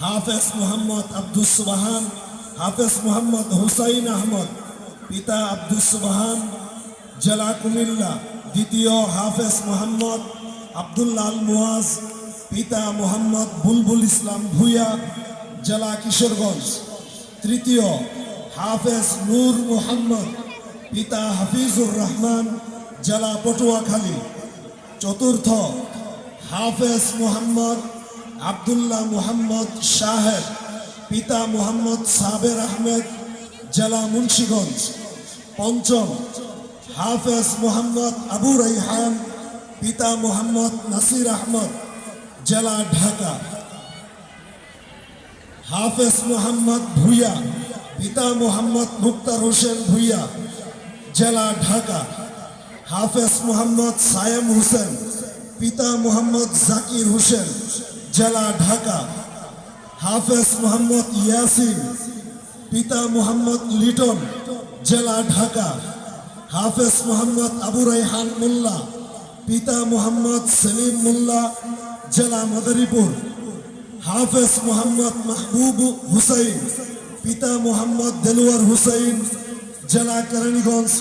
হাফেজ মোহাম্মদ আব্দুস সুবহান, হাফেজ মোহাম্মদ হুসাইন আহমদ, পিতা আব্দুস সুবহান, জেলা কুমিল্লা। দ্বিতীয় হাফেজ মোহাম্মদ আব্দুল্লাহ আল মুয়াজ, পিতা মোহাম্মদ বুলবুল ইসলাম ভুইয়া, জেলা কিশোরগঞ্জ। তৃতীয় হাফেজ নূর মোহাম্মদ, পিতা হাফিজুর রহমান, জেলা পটুয়াখালী। চতুর্থ হাফেজ মোহাম্মদ আব্দুল্লাহ মোহাম্মদ শাহেদ, পিতা মোহাম্মদ সাবের আহমেদ, জেলা মুন্সিগঞ্জ। পঞ্চম হাফেজ মোহাম্মদ আবু রাইহান, পিতা মোহাম্মদ নাসির আহমদ, জেলা ঢাকা। হাফেজ মোহাম্মদ ভুইয়া, পিতা মোহাম্মদ মুক্তার হোসেন ভুইয়া, জেলা ঢাকা। হাফেজ মোহাম্মদ সায়েম হোসেন, পিতা মোহাম্মদ জাকির হোসেন, জেলা ঢাকা। হাফেজ মোহাম্মদ ইয়াসিন, পিতা মোহাম্মদ লিটন, জেলা ঢাকা। হাফেজ মোহাম্মদ আবু রাইহান মোল্লা, পিতা মোহাম্মদ সেলিম মোল্লা, জেলা মাদারীপুর। হাফেজ মোহাম্মদ মাহবুব হুসাইন, পিতা মোহাম্মদ দেলোয়ার হুসাইন, জেলা কেরানীগঞ্জ।